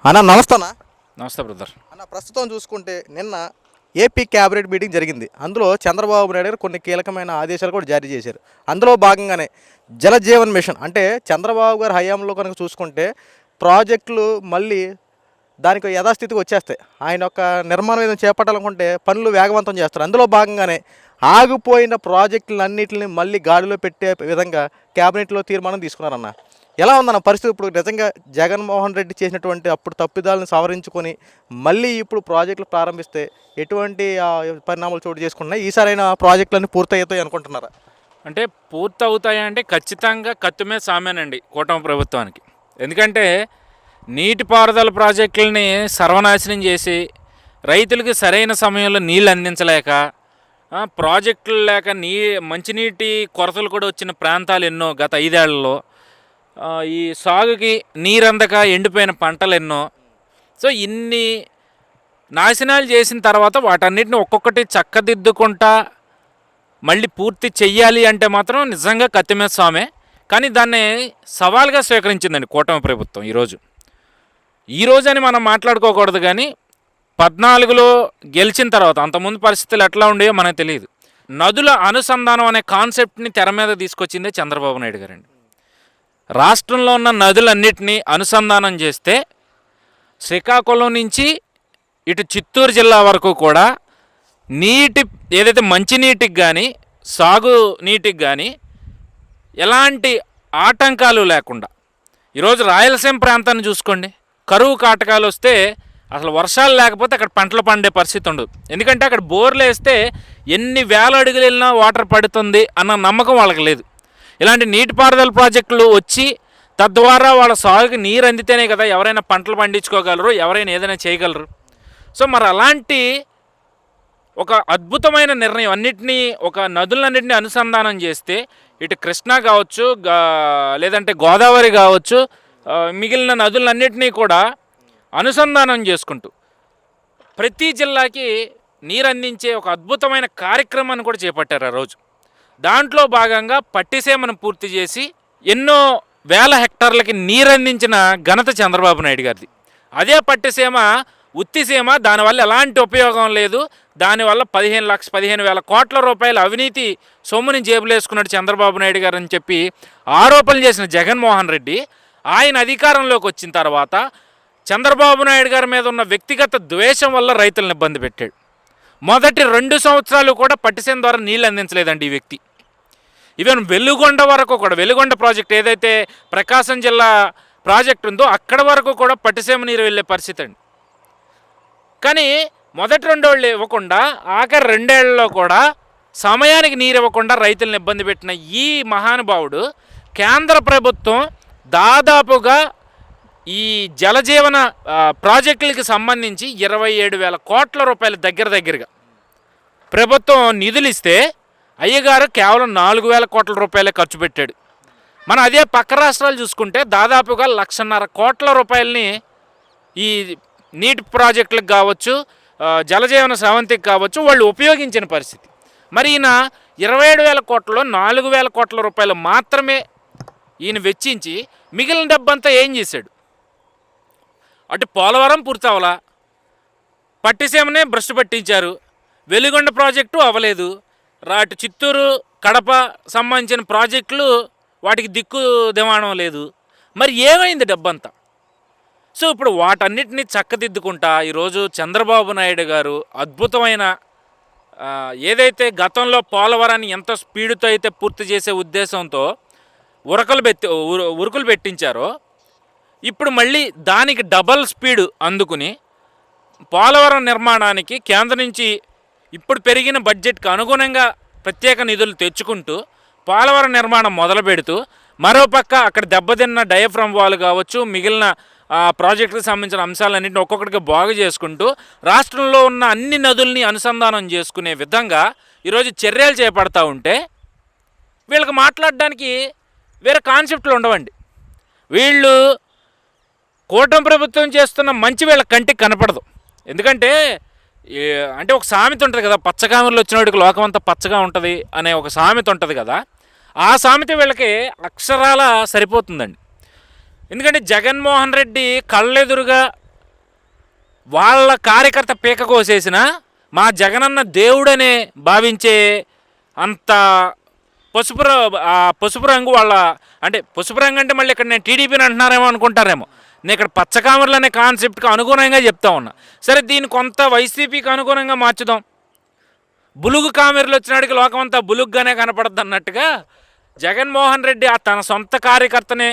అన్న నమస్తే అన్న. నమస్తే బ్రదర్. అన్న ప్రస్తుతం చూసుకుంటే నిన్న ఏపీ క్యాబినెట్ మీటింగ్ జరిగింది. అందులో చంద్రబాబు నాయుడు గారు కొన్ని కీలకమైన ఆదేశాలు కూడా జారీ చేశారు. అందులో భాగంగానే జలజీవన్ మిషన్ అంటే చంద్రబాబు గారి హయాంలో కనుక చూసుకుంటే ప్రాజెక్టులు మళ్ళీ దానికి యథాస్థితికి వచ్చేస్తాయి. ఆయన యొక్క నిర్మాణం ఏదైనా చేపట్టాలనుకుంటే పనులు వేగవంతం చేస్తారు. అందులో భాగంగానే ఆగిపోయిన ప్రాజెక్టులన్నింటిని మళ్ళీ గాడిలో పెట్టే విధంగా క్యాబినెట్లో తీర్మానం తీసుకున్నారన్న. ఎలా ఉందన్న పరిస్థితి? ఇప్పుడు నిజంగా జగన్మోహన్ రెడ్డి చేసినటువంటి అప్పుడు తప్పిదాలను సవరించుకొని మళ్ళీ ఇప్పుడు ప్రాజెక్టులు ప్రారంభిస్తే ఎటువంటి పరిణామాలు చోటు చేసుకున్నాయి? ఈసారైనా ప్రాజెక్టులన్నీ పూర్తవుతాయి అనుకుంటున్నారా? అంటే పూర్తవుతాయి అంటే ఖచ్చితంగా కత్తిమే సామేనండి కూటమి ప్రభుత్వానికి. ఎందుకంటే నీటిపారుదల ప్రాజెక్టులని సర్వనాశనం చేసి రైతులకి సరైన సమయంలో నీళ్ళు అందించలేక, ప్రాజెక్టులు లేక మంచినీటి కొరతలు కూడా వచ్చిన ప్రాంతాలు ఎన్నో గత 5 ఏళ్లలో, ఈ సాగుకి నీరందక ఎండిపోయిన పంటలు ఎన్నో. సో ఇన్ని నాశనాలు చేసిన తర్వాత వాటన్నిటిని ఒక్కొక్కటి చక్కదిద్దుకుంటా మళ్ళీ పూర్తి చెయ్యాలి అంటే మాత్రం నిజంగా కత్తిమీద స్వామే. కానీ దాన్ని సవాల్గా స్వీకరించిందండి కూటమి ప్రభుత్వం. ఈరోజు అని మనం మాట్లాడుకోకూడదు, కానీ 14లో గెలిచిన తర్వాత అంతకుముందు పరిస్థితులు ఎట్లా ఉండేవో మనకు తెలియదు. నదుల అనుసంధానం అనే కాన్సెప్ట్ని తెర మీద తీసుకొచ్చిందే చంద్రబాబు నాయుడు గారండి. రాష్ట్రంలో ఉన్న నదులన్నిటినీ అనుసంధానం చేస్తే శ్రీకాకుళం నుంచి ఇటు చిత్తూరు జిల్లా వరకు కూడా ఏదైతే మంచినీటికి కానీ సాగు నీటికి కానీ ఎలాంటి ఆటంకాలు లేకుండా, ఈరోజు రాయలసీమ ప్రాంతాన్ని చూసుకోండి, కరువు కాటకాలు వస్తే అసలు వర్షాలు లేకపోతే అక్కడ పంటలు పండే పరిస్థితి ఉండదు. ఎందుకంటే అక్కడ బోర్లు వేస్తే ఎన్ని వేల అడుగులు వెళ్ళినా వాటర్ పడుతుంది అన్న నమ్మకం వాళ్ళకి లేదు. ఇలాంటి నీటిపారుదల ప్రాజెక్టులు వచ్చి తద్వారా వాళ్ళ సాగుకి నీరు అందితేనే కదా ఎవరైనా పంటలు పండించుకోగలరు, ఎవరైనా ఏదైనా చేయగలరు. సో మరి అలాంటి ఒక అద్భుతమైన నిర్ణయం, నదులన్నింటినీ అనుసంధానం చేస్తే ఇటు కృష్ణా కావచ్చు, లేదంటే గోదావరి కావచ్చు, మిగిలిన నదులన్నింటినీ కూడా అనుసంధానం చేసుకుంటూ ప్రతి జిల్లాకి నీరు అందించే ఒక అద్భుతమైన కార్యక్రమాన్ని కూడా చేపట్టారు ఆ రోజు. దాంట్లో భాగంగా పట్టిసీమను పూర్తి చేసి ఎన్నో వేల హెక్టార్లకి నీరు అందించిన ఘనత చంద్రబాబు నాయుడు గారిది. అదే పట్టిసీమ ఉత్తిసీమ, దానివల్ల ఎలాంటి ఉపయోగం లేదు. దానివల్ల 15,00,000 కోట్ల రూపాయల అవినీతి సొమ్ముని జేబులేసుకున్నాడు చంద్రబాబు నాయుడు గారు అని చెప్పి ఆరోపణలు చేసిన జగన్మోహన్ రెడ్డి ఆయన అధికారంలోకి వచ్చిన తర్వాత చంద్రబాబు నాయుడు గారి మీద ఉన్న వ్యక్తిగత ద్వేషం వల్ల రైతులను ఇబ్బంది పెట్టాడు. మొదటి 2 సంవత్సరాలు కూడా పట్టిసీమ ద్వారా నీళ్ళు అందించలేదండి ఈ వ్యక్తి. ఈవెన్ వెలుగొండ వరకు కూడా, వెలుగొండ ప్రాజెక్ట్ ఏదైతే ప్రకాశం జిల్లా ప్రాజెక్ట్ ఉందో అక్కడ వరకు కూడా పట్టిసీమ నీరు వెళ్ళే పరిస్థితి అండి. కానీ మొదటి 2 ఏళ్ళు ఇవ్వకుండా ఆఖరి 2 ఏళ్లలో కూడా సమయానికి నీరు ఇవ్వకుండా రైతులను ఇబ్బంది పెట్టిన ఈ మహానుభావుడు కేంద్ర ప్రభుత్వం దాదాపుగా ఈ జలజీవన ప్రాజెక్టులకి సంబంధించి 27,000 కోట్ల రూపాయల దగ్గరగా ప్రభుత్వం నిధులు ఇస్తే అయ్యగారు కేవలం 4,000 కోట్ల రూపాయలే ఖర్చు పెట్టాడు. మనం అదే పక్క రాష్ట్రాలు చూసుకుంటే దాదాపుగా 1,50,000 కోట్ల రూపాయలని ఈ నీటి ప్రాజెక్టులకు కావచ్చు, జలజీవన స్రవంతికి కావచ్చు వాళ్ళు ఉపయోగించిన పరిస్థితి. మరి ఈయన 27,000 కోట్లలో 4,000 కోట్ల రూపాయలు మాత్రమే ఈయన వెచ్చించి మిగిలిన డబ్బంతా ఏం చేశాడు? అటు పోలవరం పూర్తవలా, పట్టిసీమనే భ్రష్టు పట్టించారు, వెలుగొండ ప్రాజెక్టు అవ్వలేదు, అటు చిత్తూరు కడప సంబంధించిన ప్రాజెక్టులు వాటికి దిక్కు దివాణం లేదు. మరి ఏమైంది డబ్బంతా? సో ఇప్పుడు వాటన్నిటిని చక్కదిద్దుకుంటా ఈరోజు చంద్రబాబు నాయుడు గారు అద్భుతమైన ఏదైతే గతంలో పోలవరాన్ని ఎంత స్పీడుతో అయితే పూర్తి చేసే ఉద్దేశంతో ఉరుకులు పెట్టించారో ఇప్పుడు మళ్ళీ దానికి డబల్ స్పీడ్ అందుకుని పోలవరం నిర్మాణానికి కేంద్రం నుంచి ఇప్పుడు పెరిగిన బడ్జెట్కి అనుగుణంగా ప్రత్యేక నిధులు తెచ్చుకుంటూ పోలవరం నిర్మాణం మొదలు పెడుతూ, మరోపక్క అక్కడ దెబ్బతిన్న డయాఫ్రమ్ వాల్ కావచ్చు, మిగిలిన ప్రాజెక్టుకి సంబంధించిన అంశాలన్నింటినీ ఒక్కొక్కటిగా బాగు చేసుకుంటూ రాష్ట్రంలో ఉన్న అన్ని నదుల్ని అనుసంధానం చేసుకునే విధంగా ఈరోజు చర్యలు చేపడతా ఉంటే వీళ్ళకి మాట్లాడడానికి వేరే కాన్సెప్ట్లు ఉండవండి. వీళ్ళు కూటమి ప్రభుత్వం చేస్తున్న మంచి వీళ్ళ కంటికి కనపడదు. ఎందుకంటే అంటే ఒక సామెత ఉంటుంది కదా, పచ్చకామెరలు వచ్చినవాడికి లోకం అంతా పచ్చగా ఉంటుంది అనే ఒక సామెత ఉంటుంది కదా, ఆ సామెత వీళ్ళకి అక్షరాల సరిపోతుందండి. ఎందుకంటే జగన్మోహన్ రెడ్డి కళ్ళెదురుగా వాళ్ళ కార్యకర్త పీక కోసేసిన మా జగనన్న దేవుడనే భావించే అంత పసుపు రంగు వాళ్ళ, అంటే పసుపు రంగు అంటే మళ్ళీ ఇక్కడ నేను టీడీపీని అంటున్నారేమో అనుకుంటారేమో, నేను ఇక్కడ పచ్చకామర్లు అనే కాన్సెప్ట్కి అనుగుణంగా చెప్తా ఉన్నా. సరే, దీన్ని కొంత వైసీపీకి అనుగుణంగా మార్చుదాం. బులుగు కామెర్లు వచ్చినాడికి లోకమంతా బులుగ్గానే కనపడద్దు అన్నట్టుగా జగన్మోహన్ రెడ్డి తన సొంత కార్యకర్తనే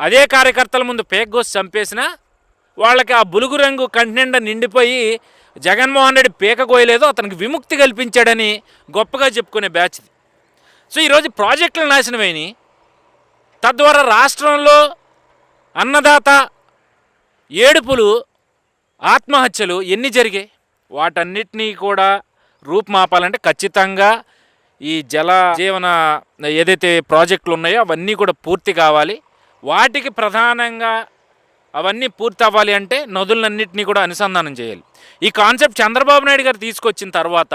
అదే కార్యకర్తల ముందు పేగ్గోసి చంపేసిన వాళ్ళకి ఆ బులుగు రంగు కంటినిండా నిండిపోయి జగన్మోహన్ రెడ్డి పీక కోయలేదు, అతనికి విముక్తి కల్పించాడని గొప్పగా చెప్పుకునే బ్యాచ్ ఇది. సో ఈరోజు ప్రాజెక్టులు నాశనమైనవి, తద్వారా రాష్ట్రంలో అన్నదాత ఏడుపులు, ఆత్మహత్యలు ఎన్ని జరిగాయి? వాటన్నిటినీ కూడా రూపుమాపాలంటే ఖచ్చితంగా ఈ జల జీవన ఏదైతే ప్రాజెక్టులు ఉన్నాయో అవన్నీ కూడా పూర్తి కావాలి. వాటికి ప్రధానంగా అవన్నీ పూర్తి అవ్వాలి అంటే నదులన్నింటినీ కూడా అనుసంధానం చేయాలి. ఈ కాన్సెప్ట్ చంద్రబాబు నాయుడు గారు తీసుకొచ్చిన తర్వాత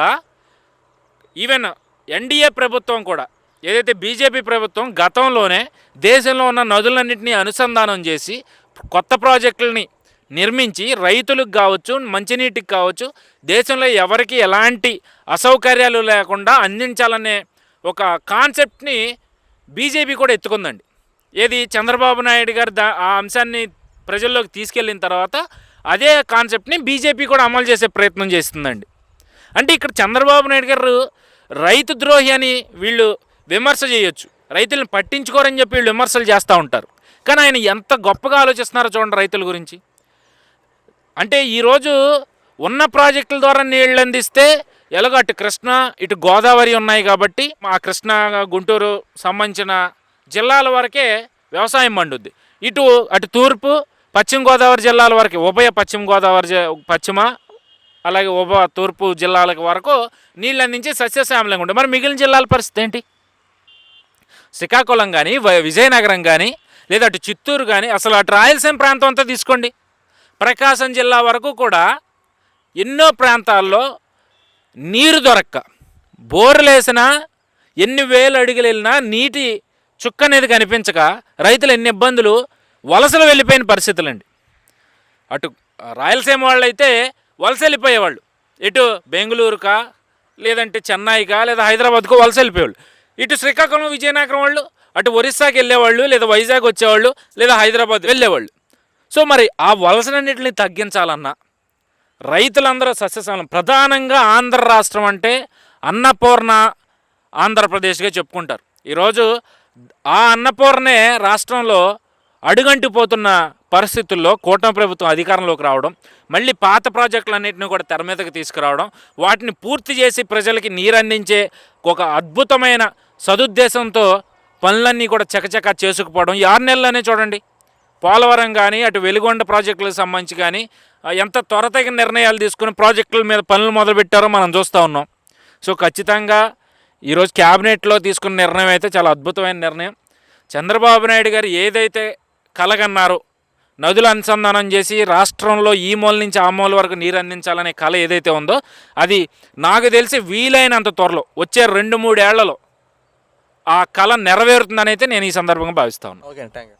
ఈవెన్ ఎన్డీఏ ప్రభుత్వం కూడా, ఏదైతే బీజేపీ ప్రభుత్వం గతంలోనే దేశంలో ఉన్న నదులన్నింటినీ అనుసంధానం చేసి కొత్త ప్రాజెక్టులని నిర్మించి రైతులకు కావచ్చు, మంచినీటికి కావచ్చు, దేశంలో ఎవరికి ఎలాంటి అసౌకర్యాలు లేకుండా అందించాలనే ఒక కాన్సెప్ట్ని బీజేపీ కూడా ఎత్తుకుందండి. ఏది చంద్రబాబు నాయుడు గారు ఆ అంశాన్ని ప్రజల్లోకి తీసుకెళ్ళిన తర్వాత అదే కాన్సెప్ట్ని బీజేపీ కూడా అమలు చేసే ప్రయత్నం చేస్తుందండి. అంటే ఇక్కడ చంద్రబాబు నాయుడు గారు రైతు ద్రోహి అని వీళ్ళు విమర్శ చేయొచ్చు, రైతులను పట్టించుకోరని చెప్పి వీళ్ళు విమర్శలు చేస్తూ ఉంటారు. కానీ ఆయన ఎంత గొప్పగా ఆలోచిస్తున్నారో చూడండి రైతుల గురించి. అంటే ఈరోజు ఉన్న ప్రాజెక్టుల ద్వారా నీళ్ళు అందిస్తే ఎలాగో అటు కృష్ణ ఇటు గోదావరి ఉన్నాయి కాబట్టి ఆ కృష్ణ గుంటూరు సంబంధించిన జిల్లాల వరకే వ్యవసాయం పండుద్ది. అటు తూర్పు పశ్చిమ గోదావరి జిల్లాల వరకు, ఉభయ పశ్చిమ గోదావరి పశ్చిమ అలాగే ఉభయ తూర్పు జిల్లాల వరకు నీళ్ళు అందించి సస్యశ్యామలంగా ఉంటుంది. మరి మిగిలిన జిల్లాల పరిస్థితి ఏంటి? శ్రీకాకుళం కానీ, విజయనగరం కానీ, లేదా అటు చిత్తూరు కానీ, అసలు అటు రాయలసీమ ప్రాంతం అంతా తీసుకోండి, ప్రకాశం జిల్లా వరకు కూడా ఎన్నో ప్రాంతాల్లో నీరు దొరక్క, బోర్లేసినా ఎన్ని వేలు అడుగులు వెళ్ళినా నీటి చుక్క అనేది కనిపించక రైతులు ఎన్ని ఇబ్బందులు, వలసలు వెళ్ళిపోయిన పరిస్థితులండి. అటు రాయలసీమ వాళ్ళు అయితే వలస వెళ్ళిపోయేవాళ్ళు, ఇటు బెంగళూరుకా లేదంటే చెన్నైకా లేదా హైదరాబాద్కు వలస వెళ్ళిపోయేవాళ్ళు. ఇటు శ్రీకాకుళం విజయనగరం వాళ్ళు అటు ఒరిస్సాకి వెళ్ళేవాళ్ళు, లేదా వైజాగ్ వచ్చేవాళ్ళు, లేదా హైదరాబాద్ వెళ్ళేవాళ్ళు. సో మరి ఆ వలసలన్నింటిని తగ్గించాలన్నా రైతులందరూ సస్యశ్యామలం. ప్రధానంగా ఆంధ్ర రాష్ట్రం అంటే అన్నపూర్ణ ఆంధ్రప్రదేశ్గా చెప్పుకుంటారు. ఈరోజు ఆ అన్నపూర్ణే రాష్ట్రంలో అడుగంటిపోతున్న పరిస్థితుల్లో కూటమి ప్రభుత్వం అధికారంలోకి రావడం, మళ్ళీ పాత ప్రాజెక్టులన్నింటినీ కూడా తెర మీదకి తీసుకురావడం, వాటిని పూర్తి చేసి ప్రజలకి నీరు అందించే ఒక అద్భుతమైన సదుద్దేశంతో పనులన్నీ కూడా చకచకా చేసుకుపోవడం. ఈ 6 నెలల్లోనే చూడండి, పోలవరం కానీ అటు వెలుగొండ ప్రాజెక్టులకు సంబంధించి కానీ ఎంత త్వరతగిన నిర్ణయాలు తీసుకుని ప్రాజెక్టుల మీద పనులు మొదలుపెట్టారో మనం చూస్తూ ఉన్నాం. సో ఖచ్చితంగా ఈరోజు క్యాబినెట్లో తీసుకున్న నిర్ణయం అయితే చాలా అద్భుతమైన నిర్ణయం. చంద్రబాబు నాయుడు గారు ఏదైతే కలగన్నారో, నదులు అనుసంధానం చేసి రాష్ట్రంలో ఈ మూల నుంచి ఆ మూల వరకు నీరు అందించాలనే కళ ఏదైతే ఉందో అది నాకు తెలిసి వీలైనంత త్వరలో వచ్చే 2-3 ఏళ్లలో ఆ కళ నెరవేరుతుందని అయితే నేను ఈ సందర్భంగా భావిస్తాను. Okay, thank you.